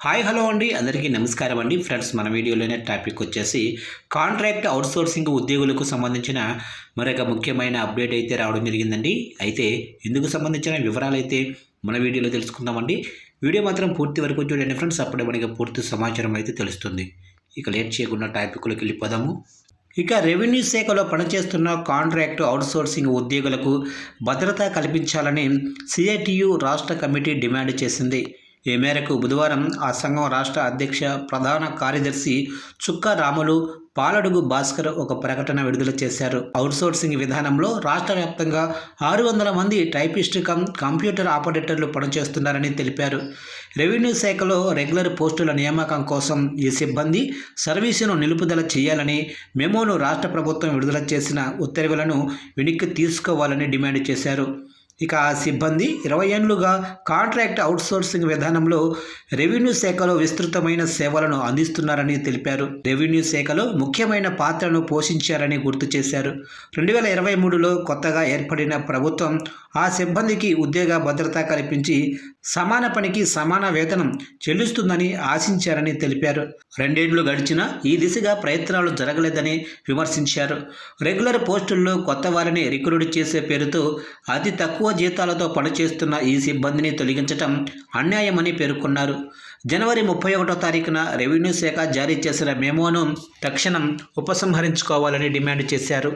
Hi hello అండి, అందరికీ నమస్కారం అండి. ఫ్రెండ్స్, మన వీడియోలోనే టాపిక్ వచ్చేసి కాంట్రాక్ట్ అవుట్సోర్సింగ్ ఉద్యోగులకు సంబంధించిన మరొక ముఖ్యమైన అప్డేట్ అయితే రావడం జరిగిందండి. అయితే ఇందుకు సంబంధించిన వివరాలు అయితే మన వీడియోలో తెలుసుకుందామండి. వీడియో మాత్రం పూర్తి వరకు చూడండి ఫ్రెండ్స్, అప్పుడే మనకి పూర్తి సమాచారం అయితే తెలుస్తుంది. ఇక లేట్ చేయకుండా టాపిక్లోకి వెళ్ళిపోదాము. ఇక రెవెన్యూ శాఖలో పనిచేస్తున్న కాంట్రాక్ట్ అవుట్సోర్సింగ్ ఉద్యోగులకు భద్రత కల్పించాలని సిఐటియు రాష్ట్ర కమిటీ డిమాండ్ చేసింది. ఈ మేరకు బుధవారం ఆ సంఘం రాష్ట్ర అధ్యక్ష ప్రధాన కార్యదర్శి చుక్క రాములు పాలడుగు భాస్కర్ ఒక ప్రకటన విడుదల చేశారు. అవుట్సోర్సింగ్ విధానంలో రాష్ట్ర వ్యాప్తంగా 600 మంది టైపిస్ట్ కంప్యూటర్ ఆపరేటర్లు పనిచేస్తున్నారని తెలిపారు. రెవెన్యూ శాఖలో రెగ్యులర్ పోస్టుల నియామకం కోసం ఈ సిబ్బంది సర్వీసును నిలుపుదల చేయాలని మెమోను రాష్ట్ర ప్రభుత్వం విడుదల చేసిన ఉత్తర్వులను వెనక్కి తీసుకోవాలని డిమాండ్ చేశారు. ఇక ఆ సిబ్బంది 20 ఏళ్లుగా కాంట్రాక్ట్ అవుట్సోర్సింగ్ విధానంలో రెవెన్యూ శాఖలో విస్తృతమైన సేవలను అందిస్తున్నారని తెలిపారు. రెవెన్యూ శాఖలో ముఖ్యమైన పాత్రను పోషించారని గుర్తు చేశారు. 2023లో కొత్తగా ఏర్పడిన ప్రభుత్వం ఆ సిబ్బందికి ఉద్యోగ భద్రత కల్పించి సమాన పనికి సమాన వేతనం చెల్లిస్తుందని ఆశించారని తెలిపారు. 2 ఏళ్లు గడిచినా ఈ దిశగా ప్రయత్నాలు జరగలేదని విమర్శించారు. రెగ్యులర్ పోస్టుల్లో కొత్త వారిని రిక్రూట్ చేసే పేరుతో అతి తక్కువ జీతాలతో పనిచేస్తున్న ఈ సిబ్బందిని తొలగించడం అన్యాయమని పేర్కొన్నారు. జనవరి 31వ తారీఖున రెవెన్యూ శాఖ జారీ చేసిన మెమోను తక్షణం ఉపసంహరించుకోవాలని డిమాండ్ చేశారు.